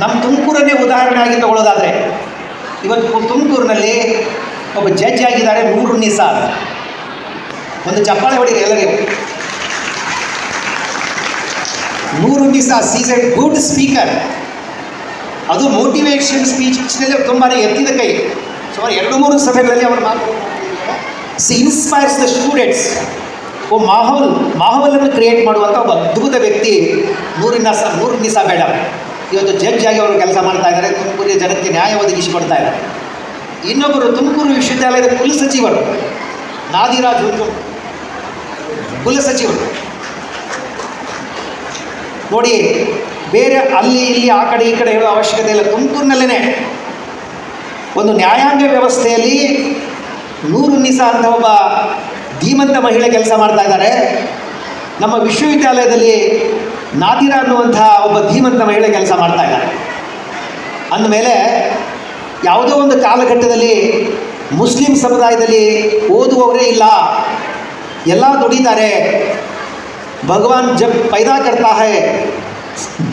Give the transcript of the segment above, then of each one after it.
ನಮ್ಮ ತುಮಕೂರನ್ನೇ ಉದಾಹರಣೆ ಆಗಿ ತಗೊಳ್ಳೋದಾದರೆ, ಇವತ್ತು ತುಮಕೂರಿನಲ್ಲಿ ಒಬ್ಬ ಜಡ್ಜ್ ಆಗಿದ್ದಾರೆ ನೂರ್ ಉನ್ನಿಸಾ. ಒಂದು ಚಪ್ಪಾಳೆ ಹೊಡೀರಿ ಎಲ್ಲರಿಗೂ. Noor Unnisa is a good speaker. ಅದು ಮೋಟಿವೇಶನ್ ಸ್ಪೀಚ್ನಲ್ಲಿ ತುಂಬಾ ಎತ್ತಿದ ಕೈ. ಸುಮಾರು 2-3 ಸಭೆಗಳಲ್ಲಿ ಅವರು ಇನ್ಸ್ಪೈರ್ಸ್ ದ ಸ್ಟೂಡೆಂಟ್ಸ್. ಮಾಹೋಲನ್ನು ಕ್ರಿಯೇಟ್ ಮಾಡುವಂಥ ಒಬ್ಬ ಅದ್ಭುತ ವ್ಯಕ್ತಿ ನೂರ್ ಉನ್ನಿಸಾ ಮೇಡಮ್. ಇವತ್ತು ಜಡ್ಜ್ ಆಗಿ ಅವರು ಕೆಲಸ ಮಾಡ್ತಾ ಇದ್ದಾರೆ, ತುಮಕೂರಿನ ಜನಕ್ಕೆ ನ್ಯಾಯ ಒದಗಿಸಿಕೊಡ್ತಾ ಇದ್ದಾರೆ. ಇನ್ನೊಬ್ಬರು ತುಮಕೂರು ವಿಶ್ವವಿದ್ಯಾಲಯದ ಕುಲಸಚಿವರು ನಾದಿರಾ ಜುಂಜುಂ ಕುಲಸಚಿವರು. ನೋಡಿ, ಬೇರೆ ಅಲ್ಲಿ ಇಲ್ಲಿ ಆ ಕಡೆ ಈ ಕಡೆ ಹೇಳೋ ಅವಶ್ಯಕತೆ ಇಲ್ಲ. ತುಮಕೂರಿನಲ್ಲೇ ಒಂದು ನ್ಯಾಯಾಂಗ ವ್ಯವಸ್ಥೆಯಲ್ಲಿ ನೂರ್ ಉನ್ನಿಸಾ ಅಂತ ಒಬ್ಬ ಧೀಮಂತ ಮಹಿಳೆ ಕೆಲಸ ಮಾಡ್ತಾ ಇದ್ದಾರೆ. ನಮ್ಮ ವಿಶ್ವವಿದ್ಯಾಲಯದಲ್ಲಿ ನಾದಿರಾ ಅನ್ನುವಂಥ ಒಬ್ಬ ಧೀಮಂತ ಮಹಿಳೆ ಕೆಲಸ ಮಾಡ್ತಾ ಇದ್ದಾರೆ. ಅಂದಮೇಲೆ ಯಾವುದೋ ಒಂದು ಕಾಲಘಟ್ಟದಲ್ಲಿ ಮುಸ್ಲಿಂ ಸಮುದಾಯದಲ್ಲಿ ಓದುವವರೇ ಇಲ್ಲ, ಎಲ್ಲ ದುಡಿತಾರೆ. ಭಗವಾನ್ ಜಬ್ ಪೈದಾ ಕರ್ತಾ ಹೈ,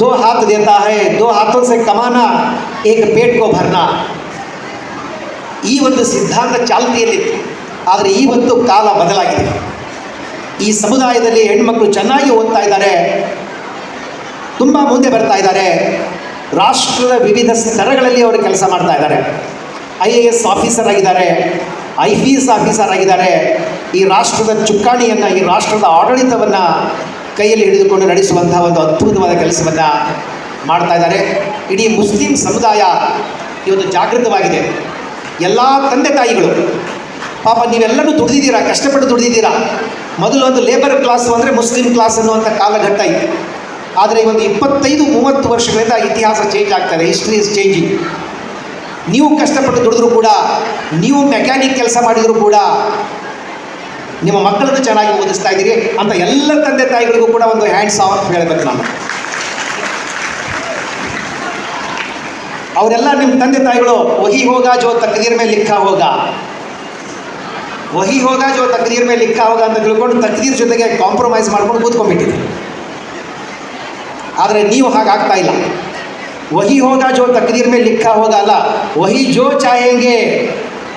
2 हाथ देता है, 2 हाथों से कमाना, 1 पेट को भरना. ಈ ಒಂದು ಸಿದ್ಧಾಂತ ಚಾಲ್ತಿಯಲ್ಲಿತ್ತು. ಆದರೆ ಇವತ್ತು ಕಾಲ ಬದಲಾಗಿದೆ. ಈ ಸಮುದಾಯದಲ್ಲಿ ಹೆಣ್ಮಕ್ಳು ಚೆನ್ನಾಗಿ ಓದ್ತಾ ಇದ್ದಾರೆ, ತುಂಬ ಮುಂದೆ ಬರ್ತಾ ಇದ್ದಾರೆ. ರಾಷ್ಟ್ರದ ವಿವಿಧ ಸ್ತರಗಳಲ್ಲಿ ಅವರು ಕೆಲಸ ಮಾಡ್ತಾ ಇದ್ದಾರೆ. IAS ಆಫೀಸರ್ ಆಗಿದ್ದಾರೆ, IPS ಆಫೀಸರ್ ಆಗಿದ್ದಾರೆ. ಈ ರಾಷ್ಟ್ರದ ಚುಕ್ಕಾಣಿಯನ್ನು, ಈ ರಾಷ್ಟ್ರದ ಆಡಳಿತವನ್ನು ಕೈಯಲ್ಲಿ ಹಿಡಿದುಕೊಂಡು ನಡೆಸುವಂಥ ಒಂದು ಅದ್ಭುತವಾದ ಕೆಲಸವನ್ನು ಮಾಡ್ತಾ ಇದ್ದಾರೆ. ಇಡೀ ಮುಸ್ಲಿಂ ಸಮುದಾಯ ಇವತ್ತು ಜಾಗೃತವಾಗಿದೆ. ಎಲ್ಲ ತಂದೆ ತಾಯಿಗಳು ಪಾಪ ನೀವೆಲ್ಲರೂ ದುಡಿದಿದ್ದೀರಾ, ಕಷ್ಟಪಟ್ಟು ದುಡಿದಿದ್ದೀರಾ. ಮೊದಲು ಒಂದು ಲೇಬರ್ ಕ್ಲಾಸು ಅಂದರೆ ಮುಸ್ಲಿಂ ಕ್ಲಾಸ್ ಅನ್ನುವಂಥ ಕಾಲಘಟ್ಟ ಇತ್ತು. ಆದರೆ ಒಂದು 25-30 ವರ್ಷಗಳಿಂದ ಇತಿಹಾಸ ಚೇಂಜ್ ಆಗ್ತದೆ. History is changing. ನೀವು ಕಷ್ಟಪಟ್ಟು ದುಡಿದ್ರೂ ಕೂಡ, ನೀವು ಮೆಕ್ಯಾನಿಕ್ ಕೆಲಸ ಮಾಡಿದರೂ ಕೂಡ ನಿಮ್ಮ ಮಕ್ಕಳನ್ನು ಚೆನ್ನಾಗಿ ಓದಿಸ್ತಾ ಇದ್ದೀರಿ ಅಂತ ಎಲ್ಲ ತಂದೆ ತಾಯಿಗಳಿಗೂ ಕೂಡ ಒಂದು ಹ್ಯಾಂಡ್ಸ್ ಆಫ್ ಹೇಳಬೇಕು ನಾನು. ಅವರೆಲ್ಲ ನಿಮ್ಮ ತಂದೆ ತಾಯಿಗಳು ವಹಿ ಹೋಗ ಜೋ ತಕ್ದೀರ್ ಮೇಲೆ ಲಿಖಾ ಹೋಗ, ವಹಿ ಹೋಗ ಜೋ ತಕ್ದೀರ್ ಮೇಲೆ ಲಿಖಾ ಹೋಗ ಅಂತ ತಿಳ್ಕೊಂಡು ತಕ್ದೀರ್ ಜೊತೆಗೆ ಕಾಂಪ್ರಮೈಸ್ ಮಾಡ್ಕೊಂಡು ಕೂತ್ಕೊಂಡ್ಬಿಟ್ಟಿದೆ. ಆದರೆ ನೀವು ಹಾಗಾಗ್ತಾ ಇಲ್ಲ. ವಹಿ ಹೋಗ ಜೋ ತಕ್ದೀರ್ ಮೇಲೆ ಲಿಖಾ ಹೋಗ ಅಲ್ಲ, ವಹಿ ಜೋ ಚಾಹೇಂಗೆ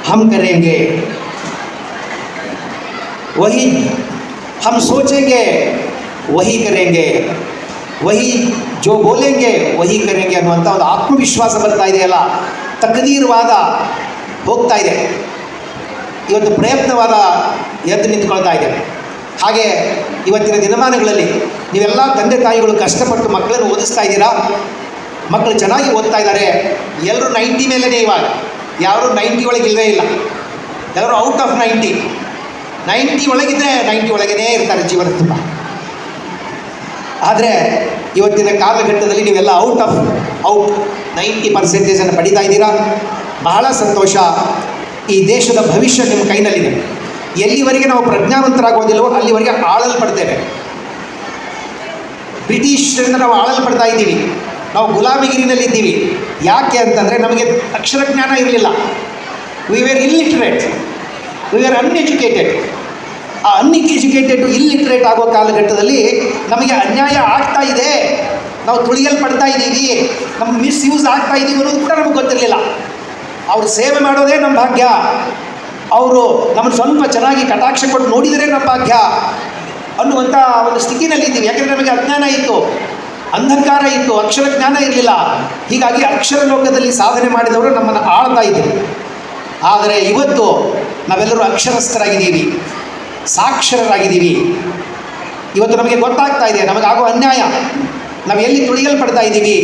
ಹಮ್ ಕರೆಂಗೆ, ವಹಿ ಹಮ್ ಸೋಚೆಂಗೆ ವಹಿ ಕರೆಂಗೆ, ವಹಿ ಜೋ ಬೋಲೆಂಗೆ ವಹಿ ಕರೆಂಗೆ ಅನ್ನುವಂಥ ಒಂದು ಆತ್ಮವಿಶ್ವಾಸ ಬರ್ತಾ ಇದೆಯಲ್ಲ, ತಕ್ದೀರ್ವಾದ ಹೋಗ್ತಾ ಇದೆ. ಇವತ್ತು ಪ್ರಯತ್ನವಾದ ಎದ್ದು ನಿಂತ್ಕೊಳ್ತಾ ಇದೆ. ಹಾಗೆ ಇವತ್ತಿನ ದಿನಮಾನಗಳಲ್ಲಿ ನೀವೆಲ್ಲ ತಂದೆ ತಾಯಿಗಳು ಕಷ್ಟಪಟ್ಟು ಮಕ್ಕಳನ್ನು ಓದಿಸ್ತಾ ಇದ್ದೀರಾ. ಮಕ್ಕಳು ಚೆನ್ನಾಗಿ ಓದ್ತಾ ಇದ್ದಾರೆ. ಎಲ್ಲರೂ 90 ಮೇಲೇ. ಇವಾಗ ಯಾರು 90 ಒಳಗೆ ಇಲ್ಲವೇ ಇಲ್ಲ. ಎಲ್ಲರೂ ಔಟ್ ಆಫ್ 90 ಒಳಗಿದ್ರೆ 90 ಒಳಗೇ ಇರ್ತಾರೆ ಜೀವನ ತುಂಬ. ಆದರೆ ಇವತ್ತಿನ ಕಾಲಘಟ್ಟದಲ್ಲಿ ನೀವೆಲ್ಲ ಔಟ್ 90% ಪಡಿತಾ ಇದ್ದೀರಾ. ಬಹಳ ಸಂತೋಷ. ಈ ದೇಶದ ಭವಿಷ್ಯ ನಿಮ್ಮ ಕೈನಲ್ಲಿದೆ. ಎಲ್ಲಿವರೆಗೆ ನಾವು ಪ್ರಜ್ಞಾವಂತರಾಗೋದಿಲ್ಲವೋ ಅಲ್ಲಿವರೆಗೆ ಆಳಲ್ಪಡ್ತೇವೆ. ಬ್ರಿಟಿಷರಿಂದ ನಾವು ಆಳಲ್ಪಡ್ತಾ ಇದ್ದೀವಿ. ನಾವು ಗುಲಾಮಗಿರಿನಲ್ಲಿದ್ದೀವಿ. ಯಾಕೆ ಅಂತಂದರೆ ನಮಗೆ ಅಕ್ಷರ ಜ್ಞಾನ ಇರಲಿಲ್ಲ. We were illiterate, we were uneducated. ಆ ಅನ್ಎಜುಕೇಟೆಡ್ ಇಲ್ಲಿಟ್ರೇಟ್ ಆಗೋ ಕಾಲಘಟ್ಟದಲ್ಲಿ ನಮಗೆ ಅನ್ಯಾಯ ಆಗ್ತಾ ಇದೆ, ನಾವು ತುಳಿಯಲ್ಪಡ್ತಾ ಇದ್ದೀವಿ, ನಮ್ಮ ಮಿಸ್ಯೂಸ್ ಆಗ್ತಾ ಇದ್ದೀವಿ ಅನ್ನೋದು ಕೂಡ ನಮಗೆ ಗೊತ್ತಿರಲಿಲ್ಲ. ಅವರು ಸೇವೆ ಮಾಡೋದೇ ನಮ್ಮ ಭಾಗ್ಯ, ಅವರು ನಮ್ಮನ್ನು ಸ್ವಲ್ಪ ಚೆನ್ನಾಗಿ ಕಟಾಕ್ಷ ಕೊಟ್ಟು ನೋಡಿದರೆ ನಮ್ಮ ಭಾಗ್ಯ ಅನ್ನುವಂಥ ಒಂದು ಸ್ಥಿತಿನಲ್ಲಿದ್ದೀವಿ. ಯಾಕೆಂದರೆ ನಮಗೆ ಅಜ್ಞಾನ ಇತ್ತು, ಅಂಧಕಾರ ಇತ್ತು, ಅಕ್ಷರ ಜ್ಞಾನ ಇರಲಿಲ್ಲ. ಹೀಗಾಗಿ ಅಕ್ಷರ ಲೋಕದಲ್ಲಿ ಸಾಧನೆ ಮಾಡಿದವರು ನಮ್ಮನ್ನು ಆಳ್ತಾ ಇದ್ದರು. ಆದರೆ ಇವತ್ತು ನಾವೆಲ್ಲರೂ ಅಕ್ಷರಸ್ಥರಾಗಿದ್ದೀವಿ, ಸಾಕ್ಷರರಾಗಿದ್ದೀವಿ. ಇವತ್ತು ನಮಗೆ ಗೊತ್ತಾಗ್ತಾ ಇದೆ ನಮಗಾಗೋ ಅನ್ಯಾಯ, ನಾವು ಎಲ್ಲಿ ತುಳಿಯಲ್ಪಡ್ತಾ ಇದ್ದೀವಿ,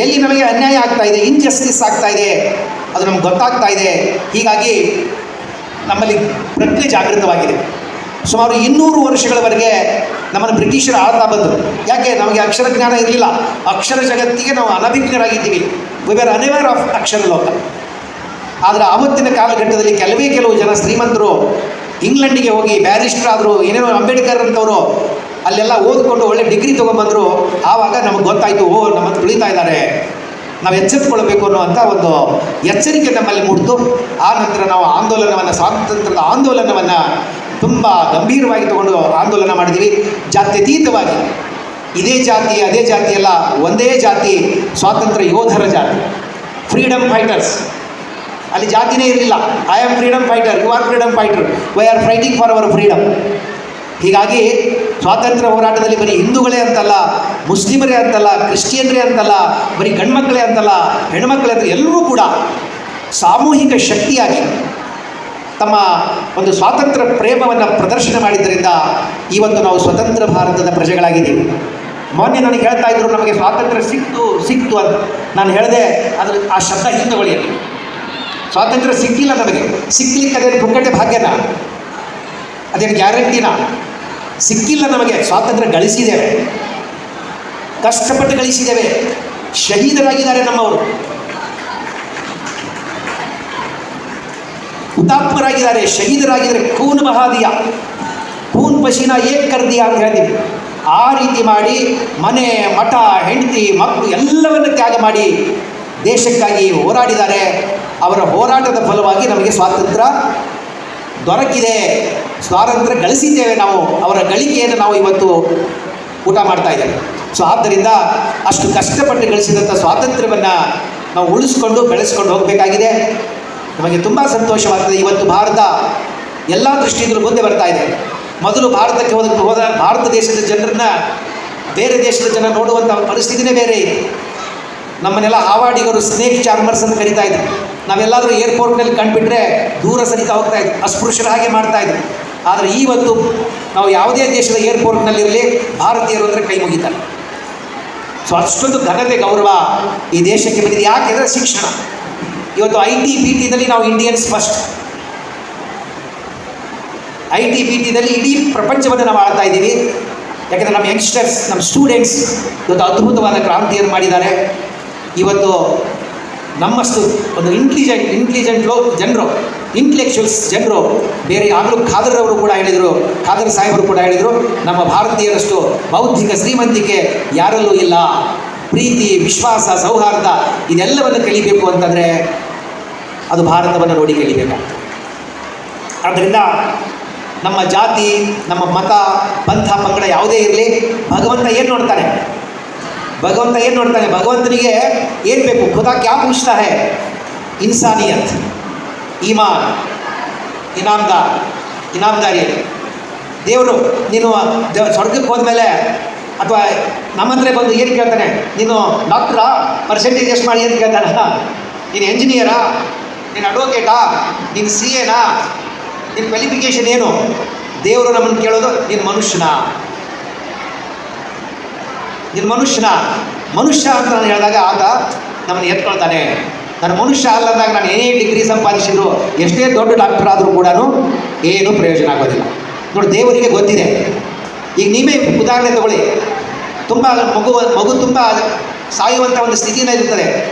ಎಲ್ಲಿ ನಮಗೆ ಅನ್ಯಾಯ ಆಗ್ತಾ ಇದೆ, ಇನ್ಜಸ್ಟಿಸ್ ಆಗ್ತಾ ಇದೆ, ಅದು ನಮ್ಗೆ ಗೊತ್ತಾಗ್ತಾ ಇದೆ. ಹೀಗಾಗಿ ನಮ್ಮಲ್ಲಿ ಪ್ರಜ್ಞೆ ಜಾಗೃತವಾಗಿದೆ. ಸುಮಾರು 200 ವರ್ಷಗಳವರೆಗೆ ನಮ್ಮನ್ನು ಬ್ರಿಟಿಷರು ಆಳ್ತಾ ಬಂದರು. ಯಾಕೆ? ನಮಗೆ ಅಕ್ಷರ ಜ್ಞಾನ ಇರಲಿಲ್ಲ. ಅಕ್ಷರ ಜಗತ್ತಿಗೆ ನಾವು ಅನಭಿಜ್ಞರಾಗಿದ್ದೀವಿ. ವಿ ಆರ್ ಅನ್ಅವೇರ್ ಆಫ್ ಅಕ್ಷರ ಲೋಕ. ಆದರೆ ಆವತ್ತಿನ ಕಾಲಘಟ್ಟದಲ್ಲಿ ಕೆಲವು ಜನ ಶ್ರೀಮಂತರು ಇಂಗ್ಲೆಂಡಿಗೆ ಹೋಗಿ ಬ್ಯಾರಿಸ್ಟರ್ ಆದರು, ಏನೇನೋ ಅಂಬೇಡ್ಕರ್ ಅಂತವರು ಅಲ್ಲೆಲ್ಲ ಓದ್ಕೊಂಡು ಒಳ್ಳೆ ಡಿಗ್ರಿ ತೊಗೊಂಬಂದರು. ಆವಾಗ ನಮಗೆ ಗೊತ್ತಾಯಿತು, ನಮ್ಮನ್ನು ತುಳಿತಾ ಇದ್ದಾರೆ, ನಾವು ಎಚ್ಚೆತ್ತುಕೊಳ್ಬೇಕು ಅನ್ನುವಂಥ ಒಂದು ಎಚ್ಚರಿಕೆ ನಮ್ಮಲ್ಲಿ ಮೂಡಿತು. ಆ ನಂತರ ನಾವು ಆಂದೋಲನವನ್ನು, ಸ್ವಾತಂತ್ರ್ಯದ ಆಂದೋಲನವನ್ನು ತುಂಬ ಗಂಭೀರವಾಗಿ ತಗೊಂಡು ಆಂದೋಲನ ಮಾಡಿದ್ದೀವಿ. ಜಾತ್ಯತೀತವಾಗಿ ಇದೇ ಜಾತಿ ಅದೇ ಜಾತಿ ಅಲ್ಲ, ಒಂದೇ ಜಾತಿ, ಸ್ವಾತಂತ್ರ್ಯ ಯೋಧರ ಜಾತಿ, ಫ್ರೀಡಮ್ ಫೈಟರ್ಸ್. ಅಲ್ಲಿ ಜಾತಿನೇ ಇರಲಿಲ್ಲ. I am freedom fighter, you are freedom fighter, why are fighting for our freedom. ಹೀಗಾಗಿ ಸ್ವಾತಂತ್ರ್ಯ ಹೋರಾಟದಲ್ಲಿ ಬರೀ ಹಿಂದೂಗಳೇ ಅಂತಲ್ಲ, ಮುಸ್ಲಿಮರೇ ಅಂತಲ್ಲ, ಕ್ರಿಶ್ಚಿಯನ್ರೇ ಅಂತಲ್ಲ, ಬರೀ ಗಂಡ್ಮಕ್ಕಳೇ ಅಂತಲ್ಲ, ಹೆಣ್ಮಕ್ಳೇ ಅಂತ ಎಲ್ಲರೂ ಕೂಡ ಸಾಮೂಹಿಕ ಶಕ್ತಿಯಾಗಿ ತಮ್ಮ ಒಂದು ಸ್ವಾತಂತ್ರ್ಯ ಪ್ರೇಮವನ್ನು ಪ್ರದರ್ಶನ ಮಾಡಿದ್ದರಿಂದ ಇವತ್ತು ನಾವು ಸ್ವತಂತ್ರ ಭಾರತದ ಪ್ರಜೆಗಳಾಗಿದ್ದೀವಿ. ಮೊನ್ನೆ ನನಗೆ ಹೇಳ್ತಾ ಇದ್ರು ನಮಗೆ ಸ್ವಾತಂತ್ರ್ಯ ಸಿಕ್ತು ಅಂತ. ನಾನು ಹೇಳಿದೆ ಅದ್ರ ಆ ಶಬ್ದ ಹಿಂದುಗಳಿ. ಸ್ವಾತಂತ್ರ್ಯ ಸಿಕ್ಕಿಲ್ಲ ನಮಗೆ. ಸಿಕ್ಕಲಿಕ್ಕೆ ಅದೇನು ಪುಕ್ಕಟೆ ಭಾಗ್ಯನ, ಅದೇನು ಗ್ಯಾರಂಟಿನ? ಸಿಕ್ಕಿಲ್ಲ ನಮಗೆ. ಸ್ವಾತಂತ್ರ್ಯ ಗಳಿಸಿದ್ದೇವೆ, ಕಷ್ಟಪಟ್ಟು ಗಳಿಸಿದ್ದೇವೆ. ಶಹೀದರಾಗಿದ್ದಾರೆ ನಮ್ಮವರು, ಹುತಾತ್ಮರಾಗಿದ್ದಾರೆ, ಶಹೀದರಾಗಿದ್ದಾರೆ. ಖೂನ್ ಬಹಾದಿಯಾ, ಖೂನ್ ಪಸೀನಾ ಏಕ್ ಕರ್ದಿಯಾ ಅಂತ ಹೇಳ್ತೀವಿ. ಆ ರೀತಿ ಮಾಡಿ ಮನೆ ಮಠ ಹೆಂಡತಿ ಮಕ್ಕಳು ಎಲ್ಲವನ್ನು ತ್ಯಾಗ ಮಾಡಿ ದೇಶಕ್ಕಾಗಿ ಹೋರಾಡಿದ್ದಾರೆ. ಅವರ ಹೋರಾಟದ ಫಲವಾಗಿ ನಮಗೆ ಸ್ವಾತಂತ್ರ್ಯ ದೊರಕಿದೆ, ಸ್ವಾತಂತ್ರ್ಯ ಗಳಿಸಿದ್ದೇವೆ. ನಾವು ಅವರ ಗಳಿಕೆಯನ್ನು ನಾವು ಇವತ್ತು ಊಟ ಮಾಡ್ತಾ ಇದ್ದೇವೆ. ಸೊ ಆದ್ದರಿಂದ ಅಷ್ಟು ಕಷ್ಟಪಟ್ಟು ಗಳಿಸಿದಂಥ ಸ್ವಾತಂತ್ರ್ಯವನ್ನು ನಾವು ಉಳಿಸ್ಕೊಂಡು ಬೆಳೆಸ್ಕೊಂಡು ಹೋಗಬೇಕಾಗಿದೆ. ನಮಗೆ ತುಂಬ ಸಂತೋಷವಾಗ್ತದೆ. ಇವತ್ತು ಭಾರತ ಎಲ್ಲ ದೃಷ್ಟಿಯಿಂದಲೂ ಮುಂದೆ ಬರ್ತಾ ಇದೆ. ಮೊದಲು ಭಾರತಕ್ಕೆ ಹೋದ ಭಾರತ ದೇಶದ ಜನರನ್ನ ಬೇರೆ ದೇಶದ ಜನ ನೋಡುವಂಥ ಪರಿಸ್ಥಿತಿನೇ ಬೇರೆ ಇದೆ. ನಮ್ಮನ್ನೆಲ್ಲ ಹಾವಾಡಿಗರು ಸ್ನೇಕ್ ಚಾರ್ಮರ್ಸ್ ಅಂತ ಕರಿತಾ ಇದ್ರು. ನಾವೆಲ್ಲಾದರೂ ಏರ್ಪೋರ್ಟ್ನಲ್ಲಿ ಕಂಡುಬಿಟ್ರೆ ದೂರ ಸರಿತಾ ಹೋಗ್ತಾ ಇದ್ವಿ, ಅಸ್ಪೃಶ್ಯರ ಹಾಗೆ ಮಾಡ್ತಾಯಿದ್ರು. ಆದರೆ ಇವತ್ತು ನಾವು ಯಾವುದೇ ದೇಶದ ಏರ್ಪೋರ್ಟ್ನಲ್ಲಿರಲಿ ಭಾರತೀಯರು ಅಂದರೆ ಕೈ ಮುಗಿತಾರೆ. ಸೊ ಅಷ್ಟೊಂದು ಘನತೆ ಗೌರವ ಈ ದೇಶಕ್ಕೆ ಬಂದಿದೆ. ಯಾಕೆಂದರೆ ಶಿಕ್ಷಣ. ಇವತ್ತು IT-BTನಲ್ಲಿ ನಾವು ಇಂಡಿಯನ್ಸ್ ಫಸ್ಟ್. IT-BTನಲ್ಲಿ ಇಡೀ ಪ್ರಪಂಚವನ್ನು ನಾವು ಆಳ್ತಾ ಇದ್ದೀವಿ. ಯಾಕೆಂದರೆ ನಮ್ಮ ಯಂಗ್ಸ್ಟರ್ಸ್, ನಮ್ಮ ಸ್ಟೂಡೆಂಟ್ಸ್ ಇವತ್ತು ಅದ್ಭುತವಾದ ಕ್ರಾಂತಿಯನ್ನು ಮಾಡಿದ್ದಾರೆ. ಇವತ್ತು ನಮ್ಮಷ್ಟು ಒಂದು ಇಂಟೆಲಿಜೆಂಟ್ ಜನರು, ಇಂಟೆಲೆಕ್ಚುಯಲ್ಸ್ ಜನರು ಬೇರೆ ಆಗಲೂ ಖಾದರ್ರವರು ಕೂಡ ಹೇಳಿದರು, ಖಾದರ್ ಸಾಹೇಬರು ಕೂಡ ಹೇಳಿದರು, ನಮ್ಮ ಭಾರತೀಯರಷ್ಟು ಬೌದ್ಧಿಕ ಶ್ರೀಮಂತಿಕೆ ಯಾರಲ್ಲೂ ಇಲ್ಲ. ಪ್ರೀತಿ, ವಿಶ್ವಾಸ, ಸೌಹಾರ್ದ ಇದೆಲ್ಲವನ್ನು ಕಲಿಬೇಕು ಅಂತಂದರೆ ಅದು ಭಾರತವನ್ನು ನೋಡಿ ಕಲಿಬೇಕಾಗ್ತದೆ. ಆದ್ದರಿಂದ ನಮ್ಮ ಜಾತಿ, ನಮ್ಮ ಮತ, ಪಂಥ, ಪಂಗಡ ಯಾವುದೇ ಇರಲಿ, ಭಗವಂತ ಏನು ನೋಡ್ತಾನೆ? ಭಗವಂತನಿಗೆ ಏನು ಬೇಕು? ಖುದಾ ಕ್ಯಾ ಪೂಚ್ತಾ ಹೈ? ಇನ್ಸಾನಿಯತ್, ಈಮಾನ್, ಇನಾಮ್ದಾರಿ. ದೇವರು ನೀನು ಸ್ವರ್ಗಕ್ಕೆ ಹೋದ್ಮೇಲೆ ಅಥವಾ ನಮ್ಮ ಹತ್ರ ಬಂದು ಏನು ಕೇಳ್ತಾನೆ? ನೀನು ಡಾಕ್ಟ್ರಾ? ಪರ್ಸೆಂಟೇಜ್ ಎಷ್ಟು ಮಾಡಿ ಅಂತ ಕೇಳ್ತಾನೆ? ನೀನು ಎಂಜಿನಿಯರಾ? ನೀನು ಅಡ್ವೊಕೇಟಾ? ನೀನು CAನಾ? ನಿನ್ನ ಕ್ವಾಲಿಫಿಕೇಷನ್ ಏನು? ದೇವರು ನಮ್ಮನ್ನು ಕೇಳೋದು ನೀನು ಮನುಷ್ಯ ಅಂತ ನಾನು ಹೇಳಿದಾಗ ಆತ ನಮ್ಮನ್ನು ಎತ್ಕೊಳ್ತಾನೆ. ನಾನು ಮನುಷ್ಯ ಅಲ್ಲದಾಗ ನಾನು ಏನೇ ಡಿಗ್ರಿ ಸಂಪಾದಿಸಿದ್ರು, ಎಷ್ಟೇ ದೊಡ್ಡ ಡಾಕ್ಟರ್ ಆದರೂ ಕೂಡ ಏನೂ ಪ್ರಯೋಜನ ಆಗೋದಿಲ್ಲ. ನೋಡಿ, ದೇವರಿಗೆ ಗೊತ್ತಿದೆ. ಈಗ ನೀವೇ ಉದಾಹರಣೆ ತಗೊಳ್ಳಿ. ತುಂಬ ಮಗು ತುಂಬ ಸಾಯುವಂಥ ಒಂದು ಸ್ಥಿತಿನೇ ಇರ್ತದೆ.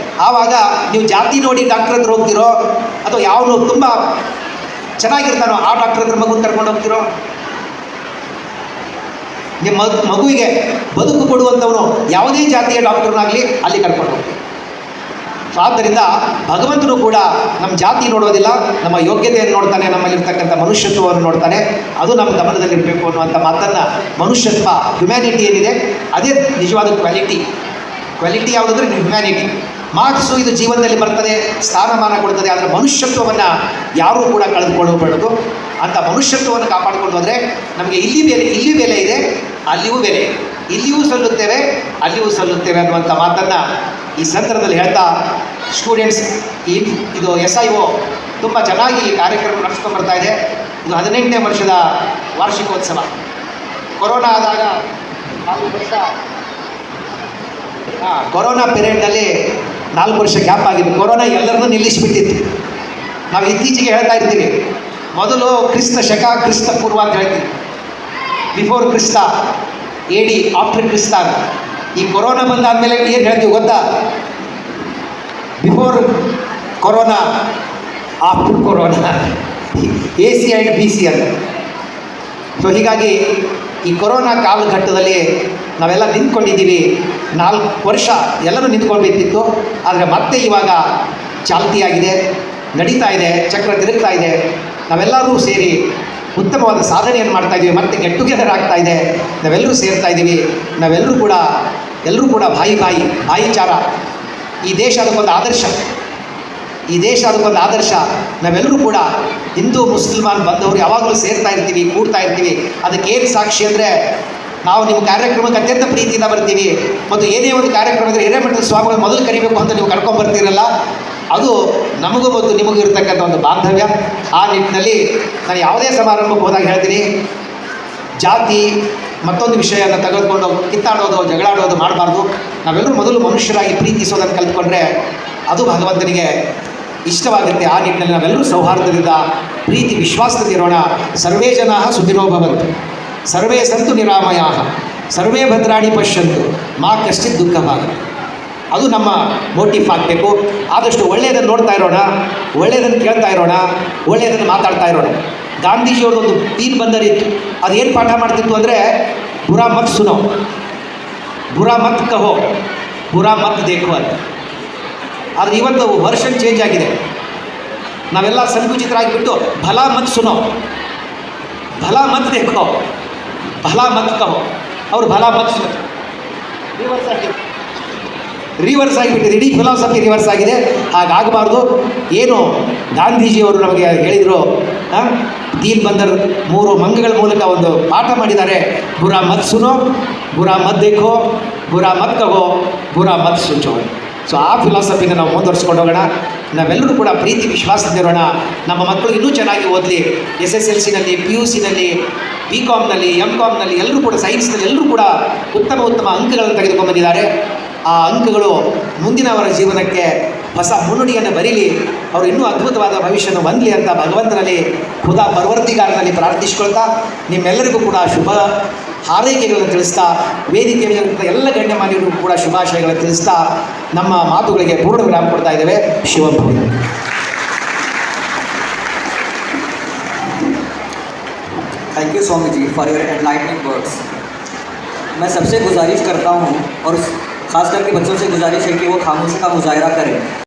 ಆವಾಗ ನೀವು ಜಾತಿ ನೋಡಿ ಡಾಕ್ಟರ್ ಹತ್ರ ಹೋಗ್ತಿರೋ ಅಥವಾ ಯಾವನು ತುಂಬ ಚೆನ್ನಾಗಿರ್ತಾನೋ ಆ ಡಾಕ್ಟರ್ ಹತ್ರ ಮಗುನ ಕರ್ಕೊಂಡು ಹೋಗ್ತಿರೋ? ನಿಮ್ಮ ಮಗುವಿಗೆ ಬದುಕು ಕೊಡುವಂಥವನು ಯಾವುದೇ ಜಾತಿಯ ಡಾಕ್ಟರ್ನಾಗಲಿ ಅಲ್ಲಿ ಕರ್ಕೊಂಡು ಹೋಗ್ತೀವಿ. ಸೊ ಆದ್ದರಿಂದ ಭಗವಂತನು ಕೂಡ ನಮ್ಮ ಜಾತಿ ನೋಡೋದಿಲ್ಲ, ನಮ್ಮ ಯೋಗ್ಯತೆಯನ್ನು ನೋಡ್ತಾನೆ, ನಮ್ಮಲ್ಲಿರ್ತಕ್ಕಂಥ ಮನುಷ್ಯತ್ವವನ್ನು ನೋಡ್ತಾನೆ. ಅದು ನಮ್ಮ ಗಮನದಲ್ಲಿರಬೇಕು ಅನ್ನುವಂಥ ಮಾತನ್ನು, ಮನುಷ್ಯತ್ವ, ಹ್ಯುಮ್ಯಾನಿಟಿ ಏನಿದೆ ಅದೇ ನಿಜವಾದ ಕ್ವಾಲಿಟಿ ಯಾವುದಂದ್ರೆ ಹ್ಯುಮ್ಯಾನಿಟಿ. ಮಾರ್ಕ್ಸು ಇದು ಜೀವನದಲ್ಲಿ ಬರ್ತದೆ, ಸ್ಥಾನಮಾನ ಕೊಡ್ತದೆ, ಆದರೆ ಮನುಷ್ಯತ್ವವನ್ನು ಯಾರೂ ಕೂಡ ಕಳೆದುಕೊಳ್ಳಬಾರದು. ಅಂಥ ಮನುಷ್ಯತ್ವವನ್ನು ಕಾಪಾಡಿಕೊಂಡು ಹೋದರೆ ನಮಗೆ ಇಲ್ಲಿ ಬೆಲೆ ಇದೆ, ಅಲ್ಲಿಯೂ ಬೆಲೆ, ಇಲ್ಲಿಯೂ ಅಲ್ಲಿಯೂ ಸಲ್ಲುತ್ತೇವೆ ಅನ್ನುವಂಥ ಮಾತನ್ನು ಈ ಸಂದರ್ಭದಲ್ಲಿ ಹೇಳ್ತಾ, ಸ್ಟೂಡೆಂಟ್ಸ್ ಇದು SIO ತುಂಬ ಚೆನ್ನಾಗಿ ಈ ಕಾರ್ಯಕ್ರಮ ನಡೆಸ್ಕೊಂಡು ಬರ್ತಾ ಇದೆ. ಇದು 18ನೇ ವರ್ಷದ ವಾರ್ಷಿಕೋತ್ಸವ. ಕೊರೋನಾ ಆದಾಗ 4 ವರ್ಷ, ಕೊರೋನಾ ಪೀರಿಯಡ್ನಲ್ಲಿ 4 ವರ್ಷ ಗ್ಯಾಪ್ ಆಗಿದೆ. ಕೊರೋನಾ ಎಲ್ಲರನ್ನೂ ನಿಲ್ಲಿಸಿಬಿಟ್ಟಿತ್ತು. ನಾವು ಇತ್ತೀಚೆಗೆ ಹೇಳ್ತಾ ಇರ್ತೀವಿ, ಮೊದಲು ಕ್ರಿಸ್ತ ಪೂರ್ವ ಅಂತ ಹೇಳ್ತೀವಿ, ಬಿಫೋರ್ ಕ್ರಿಸ್ತ, AD, ಆಫ್ಟರ್ ಕ್ರಿಸ್ತ. ಈ ಕೊರೋನಾ ಬಂದಾದಮೇಲೆ ಏನು ಹೇಳ್ತೀವಿ ಗೊತ್ತಾ? Before corona, after corona, AC and BC ಅಂತ. ಸೊ ಹೀಗಾಗಿ ಈ ಕೊರೋನಾ ಕಾಲಘಟ್ಟದಲ್ಲಿ ನಾವೆಲ್ಲ ನಿಂತ್ಕೊಂಡಿದ್ದೀವಿ. 4 ವರ್ಷ ಎಲ್ಲರೂ ನಿಂತ್ಕೊಂಡ್ಬಿಟ್ಟಿತ್ತು. ಆದರೆ ಮತ್ತೆ ಇವಾಗ ಚಾಲ್ತಿಯಾಗಿದೆ, ನಡೀತಾ ಇದೆ, ಚಕ್ರ ತಿರುಗ್ತಾ ಇದೆ. ನಾವೆಲ್ಲರೂ ಸೇರಿ ಉತ್ತಮವಾದ ಸಾಧನೆಯನ್ನು ಮಾಡ್ತಾ ಇದ್ದೀವಿ. ಮತ್ತೆ ಗೆಟ್ ಟುಗೆದರ್ ಆಗ್ತಾ ಇದೆ, ನಾವೆಲ್ಲರೂ ಸೇರ್ತಾ ಇದ್ದೀವಿ. ನಾವೆಲ್ಲರೂ ಕೂಡ ಭಾಯಿಚಾರ. ಈ ದೇಶ ಅದಕ್ಕೊಂದು ಆದರ್ಶ. ನಾವೆಲ್ಲರೂ ಕೂಡ ಹಿಂದೂ ಮುಸಲ್ಮಾನ್ ಬಂದವರು ಯಾವಾಗಲೂ ಸೇರ್ತಾ ಇರ್ತೀವಿ, ಕೂಡ್ತಾ ಇರ್ತೀವಿ. ಅದಕ್ಕೇನು ಸಾಕ್ಷಿ ಅಂದರೆ, ನಾವು ನಿಮ್ಮ ಕಾರ್ಯಕ್ರಮಕ್ಕೆ ಅತ್ಯಂತ ಪ್ರೀತಿಯಿಂದ ಬರ್ತೀವಿ. ಮತ್ತು ಏನೇ ಒಂದು ಕಾರ್ಯಕ್ರಮ ಇದ್ದರೆ ಹಿರೇಮಠದ ಸ್ವಾಮಿಗಳು ಮೊದಲು ಕರಿಬೇಕು ಅಂತ ನೀವು ಕರ್ಕೊಂಡ್ಬರ್ತೀರಲ್ಲ, ಅದು ನಮಗೂ ಮತ್ತು ನಿಮಗೂ ಇರತಕ್ಕಂಥ ಒಂದು ಬಾಂಧವ್ಯ. ಆ ನಿಟ್ಟಿನಲ್ಲಿ ನಾನು ಯಾವುದೇ ಸಮಾರಂಭಕ್ಕೆ ಹೋದಾಗ ಹೇಳ್ತೀನಿ, ಜಾತಿ ಮತ್ತೊಂದು ವಿಷಯವನ್ನು ತೆಗೆದುಕೊಂಡು ಕಿತ್ತಾಡೋದು, ಜಗಳಾಡೋದು ಮಾಡಬಾರ್ದು. ನಾವೆಲ್ಲರೂ ಮೊದಲು ಮನುಷ್ಯರಾಗಿ ಪ್ರೀತಿಸೋದನ್ನು ಕಲಿತ್ಕೊಂಡ್ರೆ ಅದು ಭಗವಂತನಿಗೆ ಇಷ್ಟವಾಗುತ್ತೆ. ಆ ನಿಟ್ಟಿನಲ್ಲಿ ನಾವೆಲ್ಲರೂ ಸೌಹಾರ್ದದಿಂದ, ಪ್ರೀತಿ ವಿಶ್ವಾಸದಿಂದ ಇರೋಣ. ಸರ್ವೇ ಜನಾಃ ಸುಖಿನೋ ಭವಂತು, ಸರ್ವೇ ಸಂತು ನಿರಾಮಯಾಃ, ಸರ್ವೇ ಭದ್ರಾಣಿ ಪಶ್ಯಂತು, ಮಾ ಕಶ್ಚಿತ್ ದುಃಖಭಾಗ್. ಅದು ನಮ್ಮ ಮೋಟಿವ್ ಆಗಬೇಕು. ಆದಷ್ಟು ಒಳ್ಳೆಯದನ್ನು ನೋಡ್ತಾ ಇರೋಣ, ಒಳ್ಳೆಯದನ್ನು ಕೇಳ್ತಾ ಇರೋಣ, ಒಳ್ಳೆಯದನ್ನು ಮಾತಾಡ್ತಾ ಇರೋಣ. ಗಾಂಧೀಜಿಯವ್ರದ್ದೊಂದು ತೀನ್ ಬಂದರಿತ್ತು. ಅದೇನು ಪಾಠ ಮಾಡ್ತಿತ್ತು ಅಂದರೆ, ಬುರಾ ಮತ್ ಸುನೋ, ಬುರಾ ಮತ್ ಕಹೋ, ಬುರಾ ಮತ್ ದೇಖೋ ಅಂತ. ಆದರೆ ಇವತ್ತು ವರ್ಷನ್ ಚೇಂಜ್ ಆಗಿದೆ. ನಾವೆಲ್ಲ ಸಂಕುಚಿತರಾಗಿಬಿಟ್ಟು ಭಲಾ ಮತ್ ಸುನೋ, ಭಲಾ ಮತ್ ದೇಖೋ, ಭಲಾ ಮತ್ ಕಹೋ. ಅವರು ಭಲಾ ಮತ್ ಸುನೋ ರಿವರ್ಸ್ ಆಗಿಬಿಟ್ಟಿದೆ. ಇಡೀ ಫಿಲಾಸಫಿ ರಿವರ್ಸ್ ಆಗಿದೆ. ಹಾಗಾಗಬಾರ್ದು. ಏನು ಗಾಂಧೀಜಿಯವರು ನಮಗೆ ಹೇಳಿದರು, ದೀನ್ ಬಂದರ್ 3 ಮಂಗಗಳ ಮೂಲಕ ಒಂದು ಪಾಠ ಮಾಡಿದ್ದಾರೆ. ಬುರಾ ಮತ್ ಸುನೋ, ಬುರಾ ಮತ್ ದೇಖೋ, ಬುರಾ ಮತ್ ಕಹೋ, ಬುರಾ ಮತ್ ಸೋಚೋ. ಸೊ ಆ ಫಿಲಾಸಫಿನ ನಾವು ಮುಂದುವರ್ಸ್ಕೊಂಡು ಹೋಗೋಣ. ನಾವೆಲ್ಲರೂ ಕೂಡ ಪ್ರೀತಿ ವಿಶ್ವಾಸದಿರೋಣ. ನಮ್ಮ ಮಕ್ಕಳು ಇನ್ನೂ ಚೆನ್ನಾಗಿ ಓದಲಿ. SSLCನಲ್ಲಿ, PUCನಲ್ಲಿ, BComನಲ್ಲಿ, MComನಲ್ಲಿ ಎಲ್ಲರೂ ಕೂಡ, ಸೈನ್ಸ್ನಲ್ಲಿ ಎಲ್ಲರೂ ಕೂಡ ಉತ್ತಮ ಅಂಕಗಳನ್ನು ತೆಗೆದುಕೊಂಡ್ಬಂದಿದ್ದಾರೆ. ಆ ಅಂಕಗಳು ಮುಂದಿನವರ ಜೀವನಕ್ಕೆ ಹೊಸ ಮುನ್ನುಡಿಯನ್ನು ಬರೀಲಿ. ಅವರು ಇನ್ನೂ ಅದ್ಭುತವಾದ ಭವಿಷ್ಯವನ್ನು ಹೊಂದಲಿ ಅಂತ ಭಗವಂತನಲ್ಲಿ, ಖುದಾ ಪರವರ್ತಿಗಾರನಲ್ಲಿ ಪ್ರಾರ್ಥಿಸ್ಕೊಳ್ತಾ, ನಿಮ್ಮೆಲ್ಲರಿಗೂ ಕೂಡ ಶುಭ ಹಾರೈಕೆಗಳನ್ನು ತಿಳಿಸ್ತಾ, ವೇದಿಕೆ ಎಲ್ಲ ಗಣ್ಯಮಾನ್ಯರಿಗೂ ಕೂಡ ಶುಭಾಶಯಗಳನ್ನು ತಿಳಿಸ್ತಾ ನಮ್ಮ ಮಾತುಗಳಿಗೆ ಪೂರ್ಣ ವಿರಾಮ ಕೊಡ್ತಾ ಇದ್ದೇವೆ. ಶಿವಂ ಭವತು. Thank you Swami ji for your enlightening words. मैं सबसे गुजारिश करता हूँ और ख़ास करके बच्चों से गुजारिश है कि वो खामोशी का मुजाहरा करें.